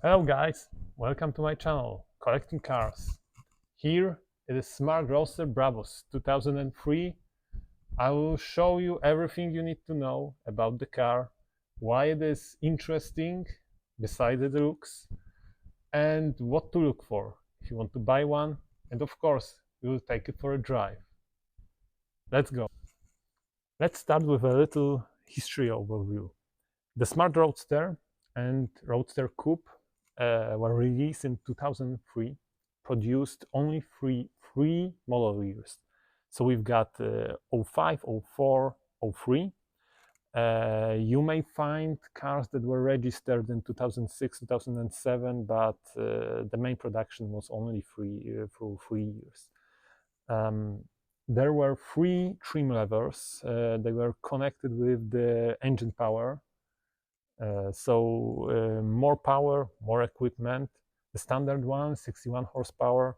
Hello guys, welcome to my channel, Collecting Cars. Here it is Smart Roadster Brabus 2003. I will show you everything you need to know about the car, why it is interesting, besides the looks, and what to look for if you want to buy one, and of course, we will take it for a drive. Let's go. Let's start with a little history overview. The Smart Roadster and Roadster Coupe were released in 2003, produced only three model years. So we've got 05, 04, 03. You may find cars that were registered in 2006, 2007, but the main production was only through 3 years. There were three trim levers. They were connected with the engine power. More power, more equipment. The standard one, 61 horsepower,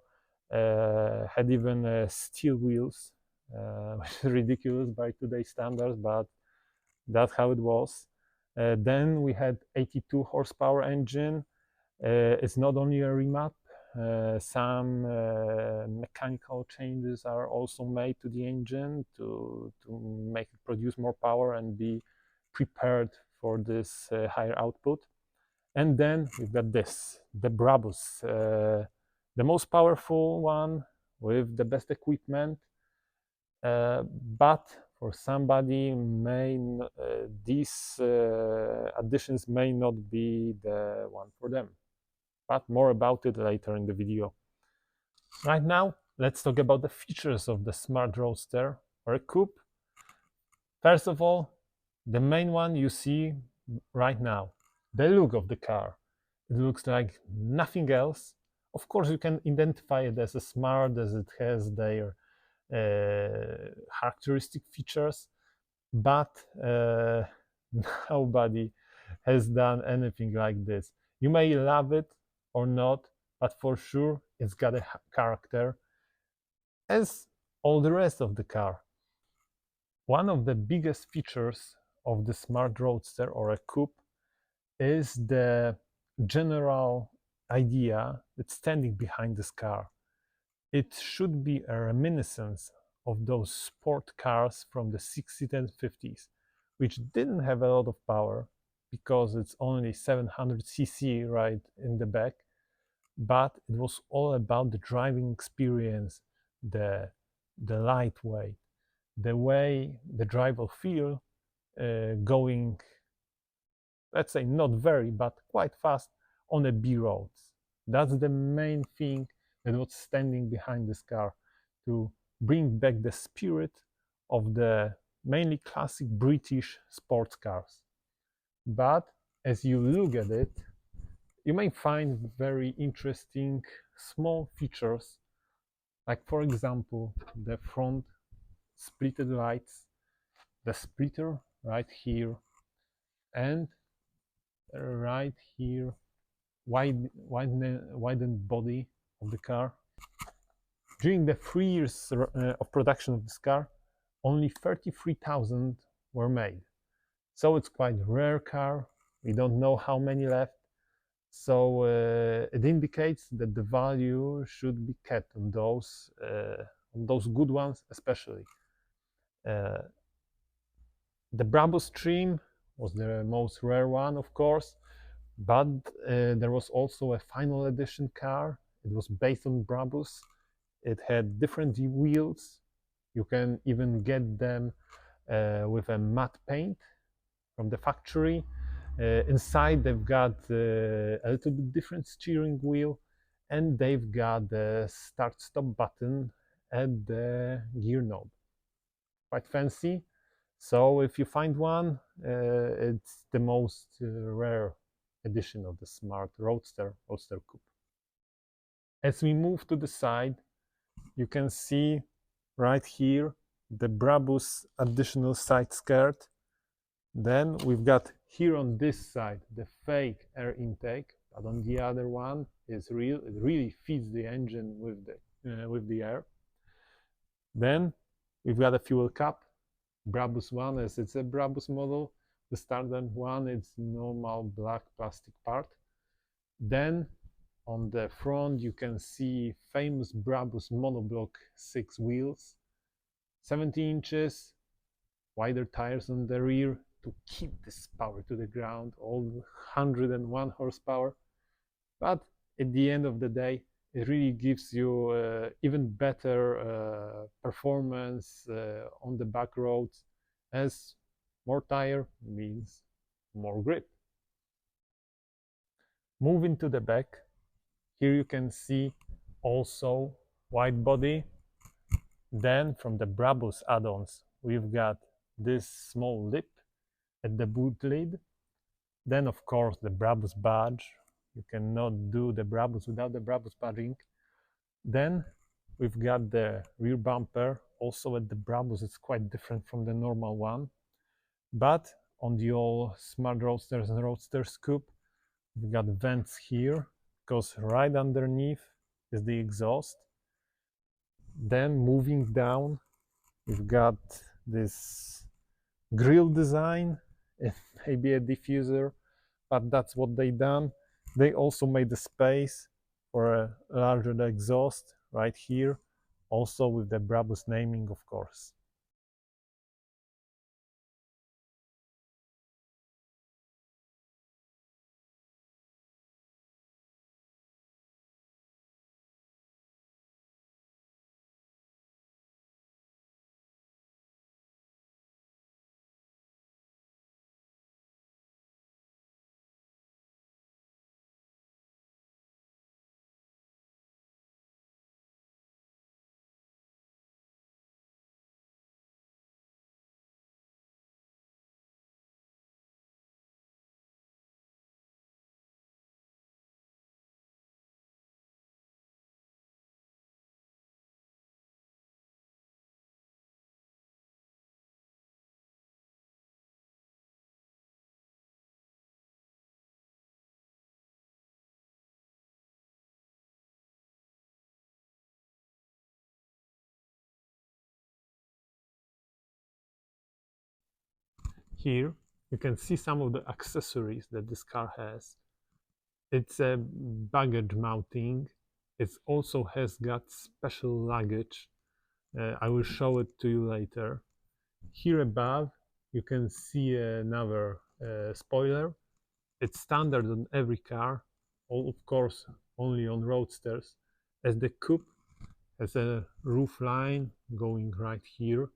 had even steel wheels, which is ridiculous by today's standards, but that's how it was. Then we had 82 horsepower engine. It's not only a remap, some mechanical changes are also made to the engine to make it produce more power and be prepared for this higher output. And then we've got this, the Brabus, the most powerful one with the best equipment. But for somebody, these additions may not be the one for them. But more about it later in the video. Right now, let's talk about the features of the Smart Roadster or a coupe. First of all, the main one you see right now, the look of the car. It looks like nothing else. Of course, you can identify it as a smart, as it has their characteristic features, but nobody has done anything like this. You may love it or not, but for sure it's got a character, as all the rest of the car. One of the biggest features of the Smart Roadster or a coupe is the general idea that's standing behind this car. It should be a reminiscence of those sport cars from the 60s and 50s, which didn't have a lot of power because it's only 700cc right in the back, but it was all about the driving experience, the lightweight, the way the driver will feel going, let's say not very, but quite fast on the B roads. That's the main thing that was standing behind this car, to bring back the spirit of the mainly classic British sports cars. But as you look at it, you may find very interesting small features, like for example the front splitted lights, the splitter right here, and right here widened body of the car. During the 3 years of production of this car, only 33,000 were made. So it's quite a rare car. We don't know how many left. So it indicates that the value should be kept on those good ones, especially. The Brabus trim was the most rare one, of course, but there was also a final edition car. It was based on Brabus. It had different wheels. You can even get them with a matte paint from the factory. Inside they've got a little bit different steering wheel, and they've got the start-stop button at the gear knob. Quite fancy. So if you find one, it's the most rare edition of the Smart Roadster Coupe. As we move to the side, you can see right here the Brabus additional side skirt. Then we've got here on this side the fake air intake, but on the other one is real. It really feeds the engine with the air. Then we've got a fuel cap. Brabus one, as it's a Brabus model. The standard one, it's normal black plastic part. Then on the front you can see famous Brabus monoblock 6 wheels, 70 inches, wider tires on the rear to keep this power to the ground, all 101 horsepower. But at the end of the day, it really gives you even better performance on the back roads, as more tire means more grip. Moving to the back, here you can see also wide body. Then from the Brabus add-ons, we've got this small lip at the boot lid. Then of course the Brabus badge. You cannot do the Brabus without the Brabus badging. Then we've got the rear bumper. Also at the Brabus, it's quite different from the normal one. But on the old Smart Roadsters and Roadster Coupe, we've got vents here, because right underneath is the exhaust. Then moving down, we've got this grill design and maybe a diffuser, but that's what they done. They also made the space for a larger exhaust right here, also with the Brabus naming, of course. Here you can see some of the accessories that this car has. It's a baggage mounting. It also has got special luggage. I will show it to you later. Here above you can see another spoiler. It's standard on every car, of course only on roadsters, as the coupe has a roof line going right here.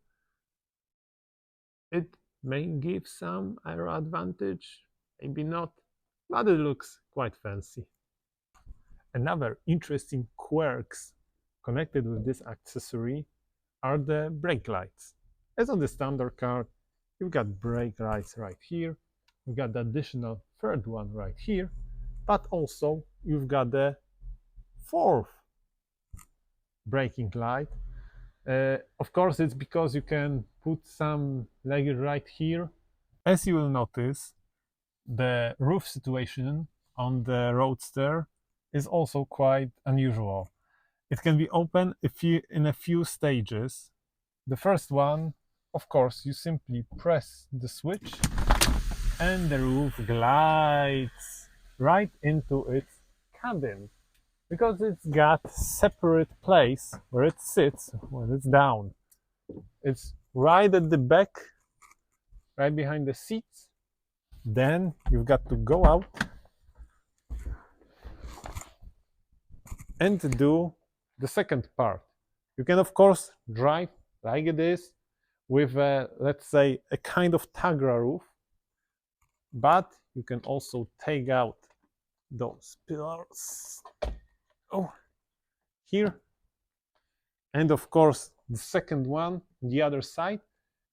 It may give some aero advantage, maybe not, but it looks quite fancy. Another interesting quirks connected with this accessory are the brake lights. As on the standard car, you've got brake lights right here, you've got the additional third one right here, but also you've got the fourth braking light. Of course, it's because you can put some luggage right here. As you will notice, the roof situation on the Roadster is also quite unusual. It can be open in a few stages. The first one, of course, you simply press the switch and the roof glides right into its cabin, because it's got separate place where it sits when it's down. It's right at the back, right behind the seats. Then you've got to go out and do the second part. You can of course drive like it is with a, let's say, a kind of Tagra roof, but you can also take out those pillars, oh, here, and of course the second one on the other side,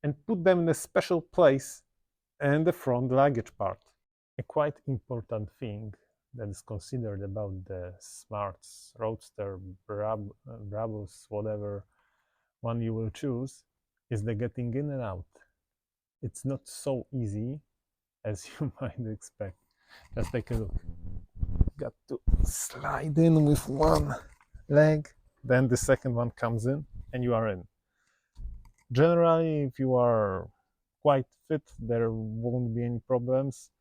and put them in a special place in the front luggage part. A quite important thing that is considered about the Smart Roadster Brabus, whatever one you will choose, is the getting in and out. It's not so easy as you might expect. Just take a look. Got to slide in with one leg, then the second one comes in and you are in. Generally, if you are quite fit, there won't be any problems,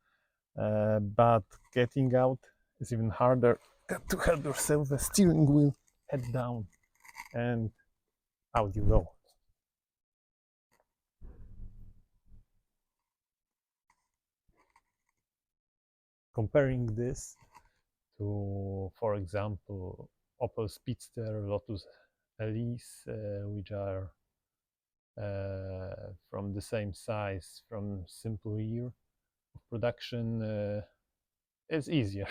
but getting out it's even harder to help yourself the steering wheel, head down, and out you go. Comparing this to, for example, Opel Speedster, Lotus Elise, which are from the same size, from simple year of production, it's easier,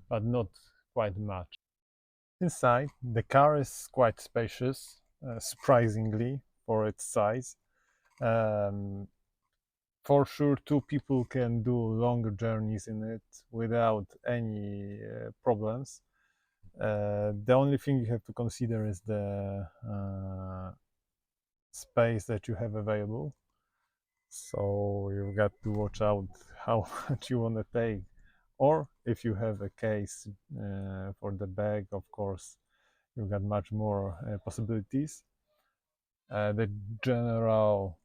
but not quite much. Inside, the car is quite spacious, surprisingly, for its size. Um, for sure, two people can do longer journeys in it without any problems. The only thing you have to consider is the space that you have available. So you've got to watch out how much you want to take. Or if you have a case for the bag, of course, you've got much more possibilities. The general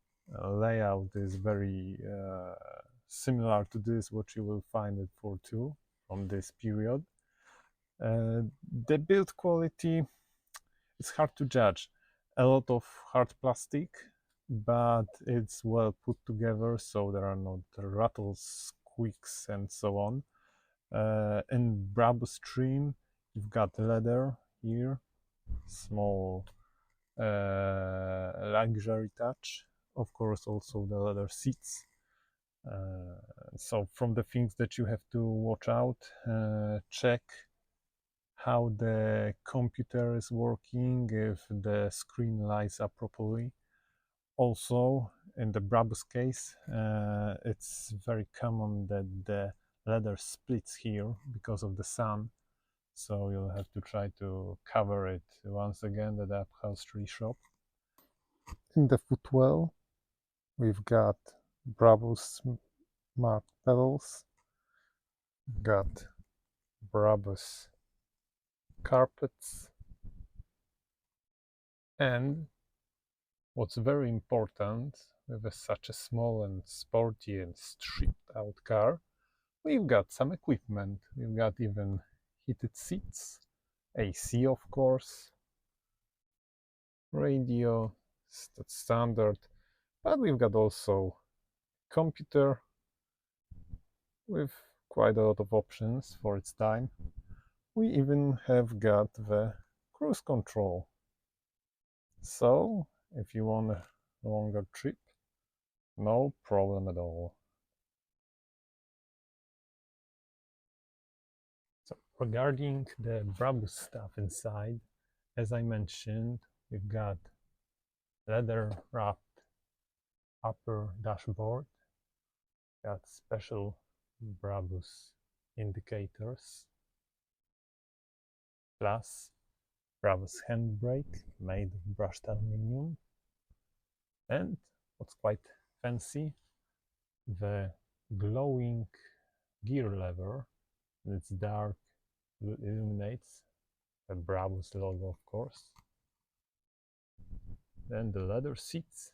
layout is very similar to this, what you will find at 4.2 from this period. The build quality, it's hard to judge. A lot of hard plastic, but it's well put together, so there are not rattles, squeaks, and so on. In Brabus trim, you've got leather here, small luxury touch. Of course, also the leather seats. So from the things that you have to watch out, check how the computer is working, if the screen lights up properly. Also, in the Brabus case, it's very common that the leather splits here because of the sun. So you'll have to try to cover it once again at the upholstery shop. In the footwell, we've got Brabus Smart pedals, got Brabus carpets, and what's very important with such a small and sporty and stripped out car, we've got some equipment. We've got even heated seats, AC of course, radio, that's standard, but we've got also computer with quite a lot of options for its time. We even have got the cruise control. So if you want a longer trip, no problem at all. So regarding the Brabus stuff inside, as I mentioned, we've got leather wrapped upper dashboard, got special Brabus indicators, plus Brabus handbrake made of brushed aluminium, and what's quite fancy, the glowing gear lever. It's dark, illuminates the Brabus logo, of course. Then the leather seats,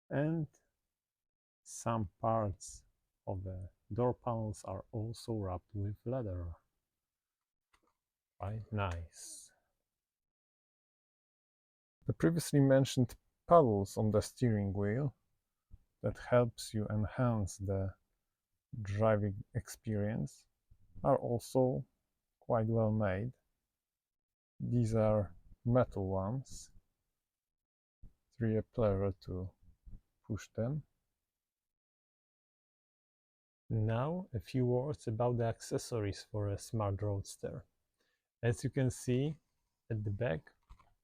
and some parts of the door panels are also wrapped with leather. Quite nice. The previously mentioned paddles on the steering wheel that helps you enhance the driving experience are also quite well made. These are metal ones. It's really a pleasure to push them. Now a few words about the accessories for a Smart Roadster. As you can see at the back,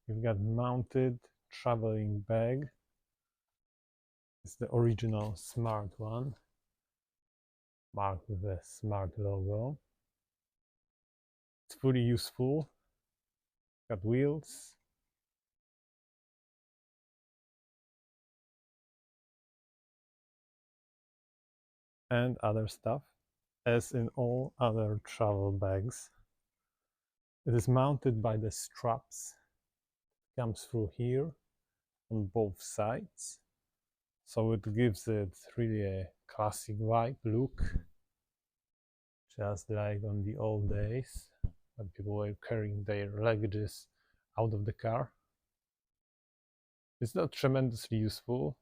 we've got mounted traveling bag. It's the original Smart one, marked with the Smart logo. It's fully useful. Got wheels, and other stuff, as in all other travel bags. It is mounted by the straps. It comes through here on both sides, so it gives it really a classic vibe look. just like on the old days when people were carrying their luggages out of the car. It's not tremendously useful,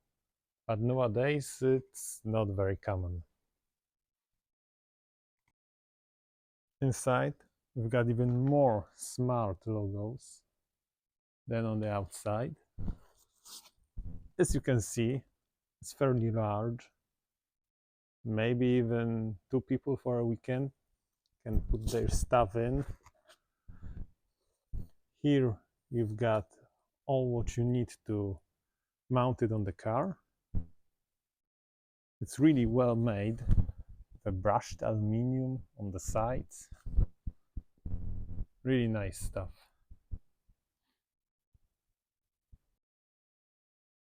but nowadays it's not very common. Inside, we've got even more smart logos than on the outside. As you can see, it's fairly large. Maybe even 2 people for a weekend can put their stuff in. Here you've got all what you need to mount it on the car. It's really well made. The brushed aluminium on the sides. Really nice stuff.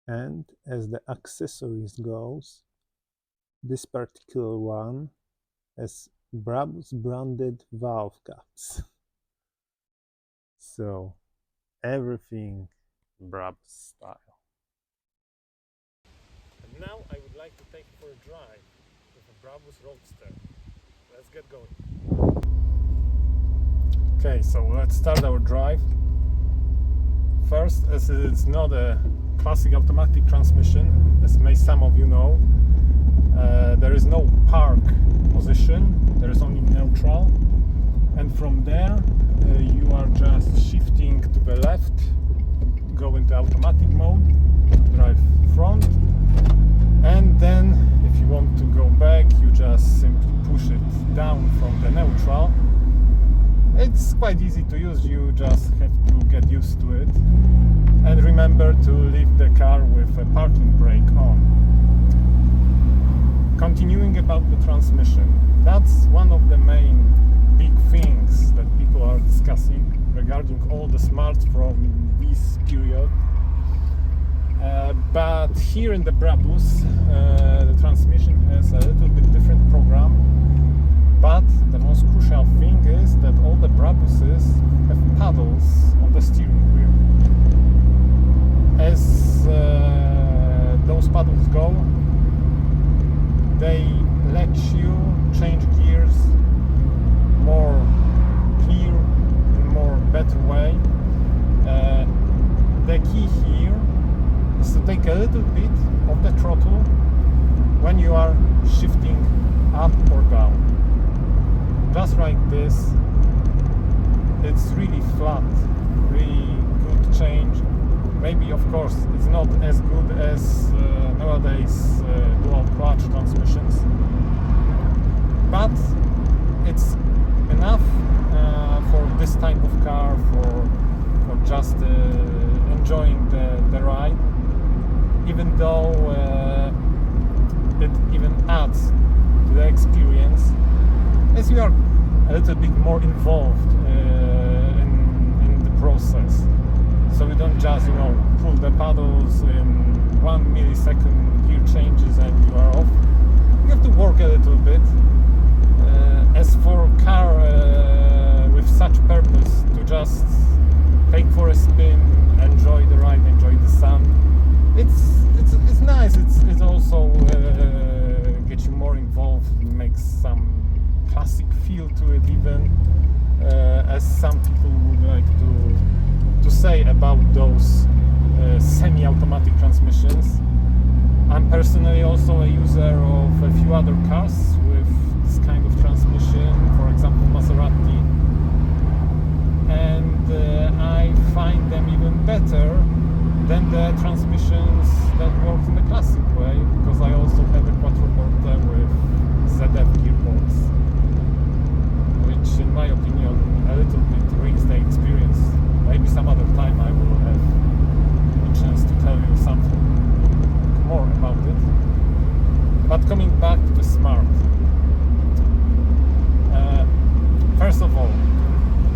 And as the accessories goes, this particular one has Brabus branded valve caps. So everything Brabus style. And now I would like to take you for a drive with a Brabus Roadster. Let's get going. Okay, so let's start our drive. First, as it's not a classic automatic transmission, as may some of you know, there is no park position, there is only neutral, and from there you are just shifting to the left, go into automatic mode, drive front, and then if you want to go back you just simply push it down from the neutral. It's quite easy to use, you just have to get used to it, and remember to leave the car with a parking brake on. Continuing about the transmission, that's one of the main big things that people are discussing regarding all the smarts from this period. But here in the Brabus, the transmission has a little bit different program. But the most crucial thing is that all the Brabuses have paddles on the steering wheel. As those paddles go, they let you change gears more clear, in more better way. The key here is to take a little bit of the throttle when you are shifting up or down. Just like this, it's really flat, really good change. Maybe of course it's not as good as nowadays dual clutch transmissions, but it's enough for this type of car, for just enjoying the ride, even though it even adds to the experience, as you are a little bit more involved in the process. So you don't just, pull the paddles in 1 millisecond, gear changes and you are off. You have to work a little bit. As for a car with such purpose, to just take for a spin, enjoy the ride, enjoy the sun, it's nice. It's also gets you more involved, makes some classic feel to it, even as some people would like to say about those semi-automatic transmissions. I'm personally also a user of a few other cars with this kind of transmission, for example Maserati, and I find them even better than the transmissions that work in the classic way, because I also have a quattroporte with ZF gearbox, which in my opinion a little bit ruins the experience. Maybe some other time I will have a chance to tell you something more about it. But coming back to the Smart, first of all,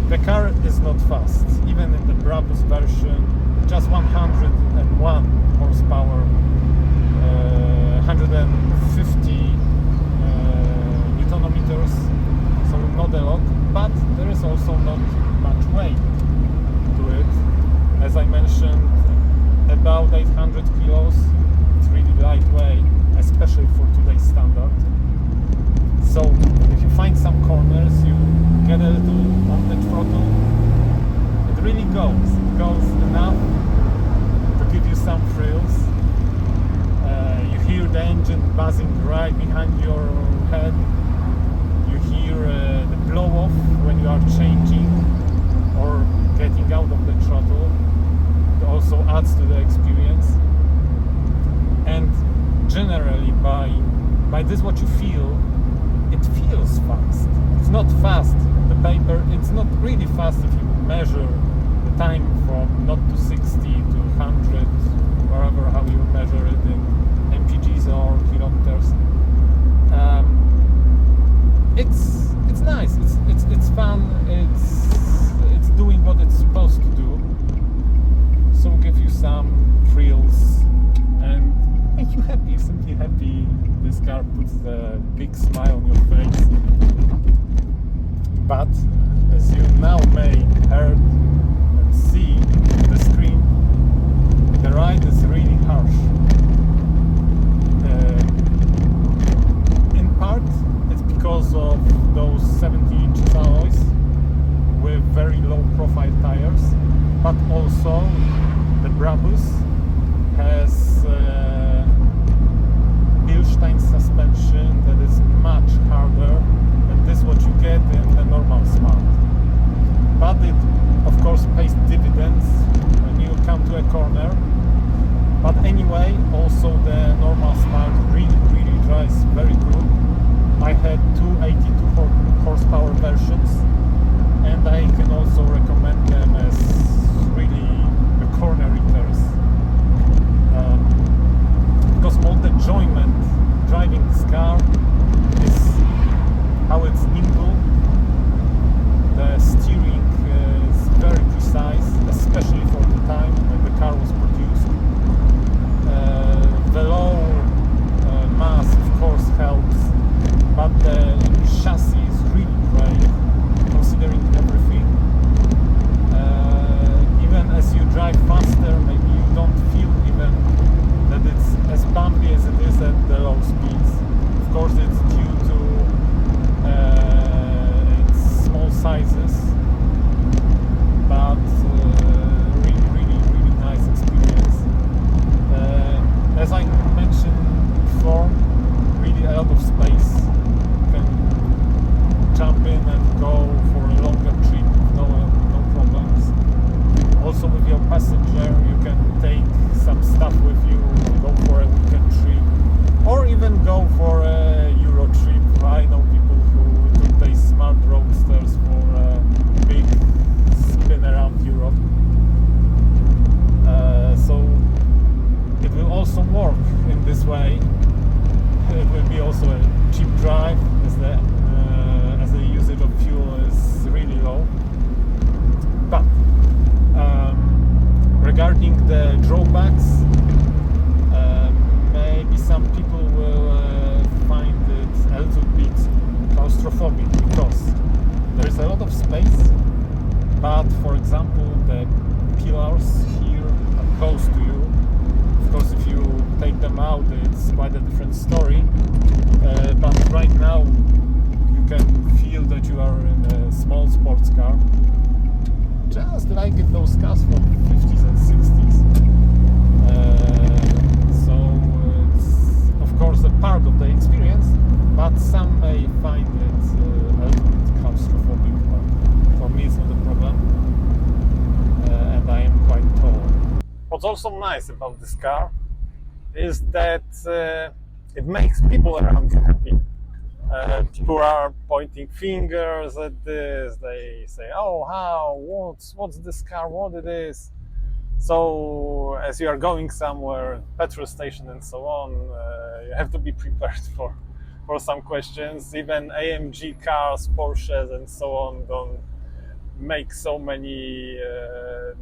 the car is not fast. Even in the Brabus version, just 101 horsepower, 150 Newtonometers, so not a lot, but there is also not much weight to it. As I mentioned, about 800 kilos. It's really lightweight, especially for today's standard. So if you find some corner goes. It goes enough to give you some thrills. You hear the engine buzzing right behind your head. You hear the blow off when you are changing or getting out of the throttle. It also adds to the experience. And generally, by this, what you feel, it feels fast. It's not fast on the paper. It's not really fast if you measure the time from 0 to 60 to 100, wherever how you measure it in mpgs or kilometers. It's nice. It's fun. It's doing what it's supposed to do. So give you some thrills and make you happy, simply happy. This car puts a big smile on your face. But as you now may hear and see the screen, the ride is really harsh. In part, it's because of those 70-inch alloys with very low profile tires, but also the Brabus has Bilstein suspension that is much harder than this what you get in the normal Smart. But it of course pays dividends when you come to a corner. But anyway, also the normal Smart really drives very good. I had two 82 horsepower versions, and I can also recommend them as really the corner eaters. Because all the enjoyment driving this car is how it's nimble. The steering is very precise, especially for the time when the car was produced. The low mass of course helps, but the chassis is really great considering everything. Even as you drive faster, maybe you don't feel even that it's as bumpy as it is at the low speeds. Of course, it's due to its small sizes, but really nice experience. As I mentioned before, really a lot of space. You can jump in and go for a longer trip, no problems. Also with your passenger, you can take some stuff with you, go for a weekend trip, or even go for a Euro trip. I know people who took their Smart Roadsters for a big spin around Europe. So it will also work in this way. It will be also a cheap drive as the usage of fuel is really low. But regarding the drawbacks, maybe some people will find it a little bit claustrophobic because there is a lot of space, but for example the pillars here are close to you. Of course, if you take them out, it's quite a different story. But right now, you can feel that you are in a small sports car, just like in those cars from 50s and 60s. So it's of course a part of the experience, but some may find it a little bit claustrophobic. But for me, it's not a problem, and I am quite tall. What's also nice about this car is that it makes people around you happy. People are pointing fingers at this. They say, "Oh, how? What's this car? What it is?" So, as you are going somewhere, petrol station and so on, you have to be prepared for some questions. Even AMG cars, Porsches, and so on don't make so many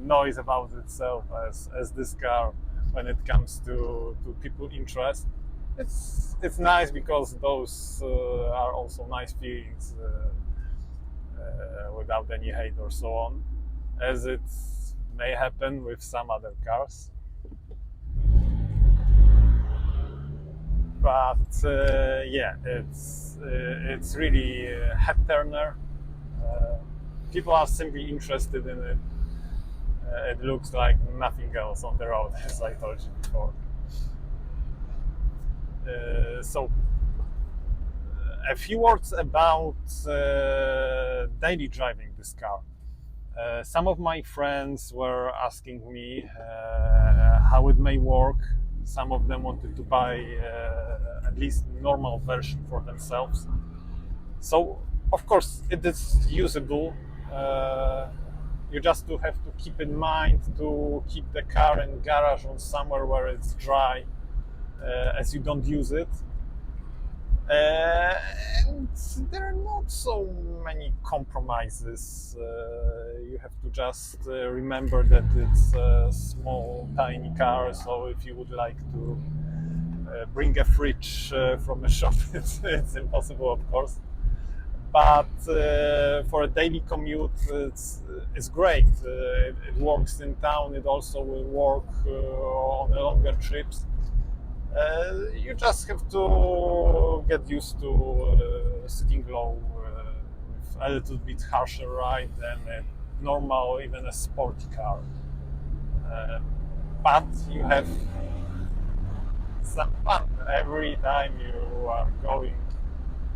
noise about itself as this car when it comes to people interest. It's nice because those are also nice feelings without any hate or so on, as it may happen with some other cars. But yeah, it's really a head turner. People are simply interested in it. It looks like nothing else on the road, as I told you before. So, a few words about daily driving this car. Some of my friends were asking me how it may work. Some of them wanted to buy at least normal version for themselves. So, of course, it is usable. You just do have to keep in mind to keep the car in garage or somewhere where it's dry, as you don't use it. And there are not so many compromises. You have to just remember that it's a small, tiny car. So if you would like to bring a fridge from a shop, it's impossible, of course. But for a daily commute, it's great. It works in town. It also will work on the longer trips. You just have to get used to sitting low with a little bit harsher ride than a normal, even a sporty car. Uh, but you have some fun every time you are going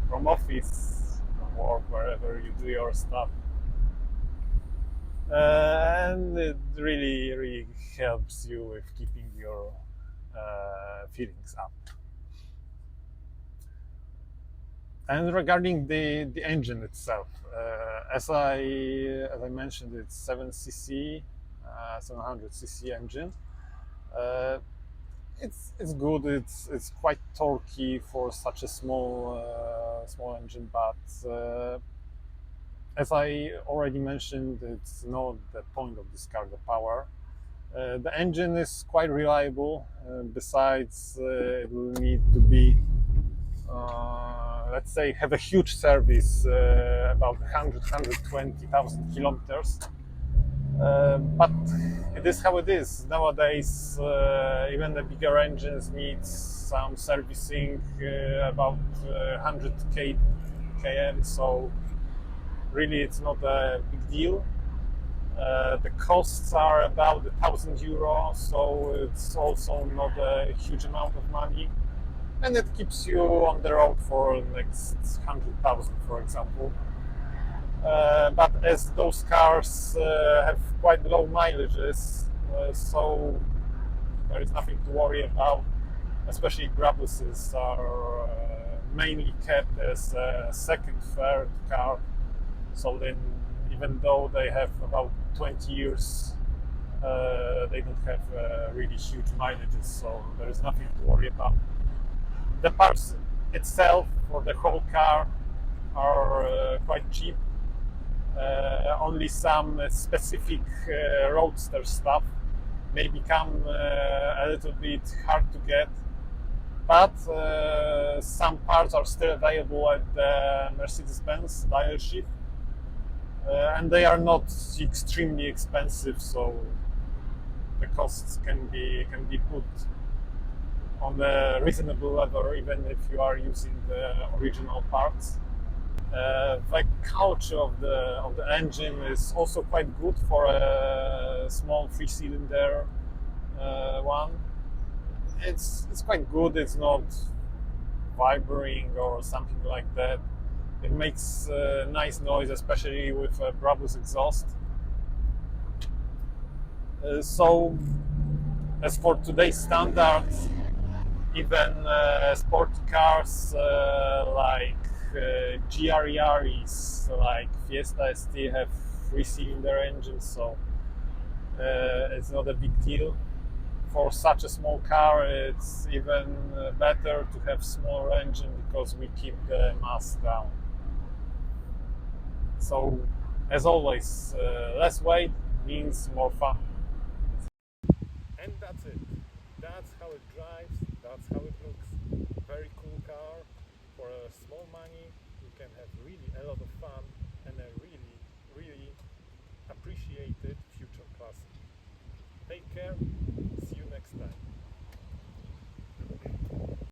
from office, from work, wherever you do your stuff. And it really helps you with keeping your feelings up. And regarding the engine itself, as I mentioned, it's 7cc, 700cc engine. Uh, it's good. It's quite torquey for such a small engine, but as I already mentioned, it's not the point of this car, the power. The engine is quite reliable. Besides, it will need to be, let's say, have a huge service, about 120,000 kilometers. But it is how it is. Nowadays, even the bigger engines need some servicing, about 100 km, so really it's not a big deal. The costs are about €1,000, so it's also not a huge amount of money, and it keeps you on the road for the next 100,000, for example. But as those cars have quite low mileages, so there is nothing to worry about. Especially Brabuses are mainly kept as a second, third car. So then, even though they have about 20 years, they don't have really huge mileages, so there is nothing to worry about. The parts itself for the whole car are quite cheap. Only some specific roadster stuff may become a little bit hard to get, but some parts are still available at the Mercedes-Benz dealership, and they are not extremely expensive, so the costs can be put on a reasonable level, even if you are using the original parts. The culture of the engine is also quite good for a small three-cylinder one. It's quite good. It's not vibrating or something like that. It makes nice noise, especially with a Brabus exhaust. So, as for today's standards, even sporty cars like GR Yaris, like Fiesta ST, have three-cylinder engines, so it's not a big deal. For such a small car, it's even better to have smaller engine because we keep the mass down. So, as always, less weight means more fun. And that's it. That's how it drives, that's how it looks. Very cool car. For a small money, you can have really a lot of fun and a really appreciated future classic. Take care, see you next time.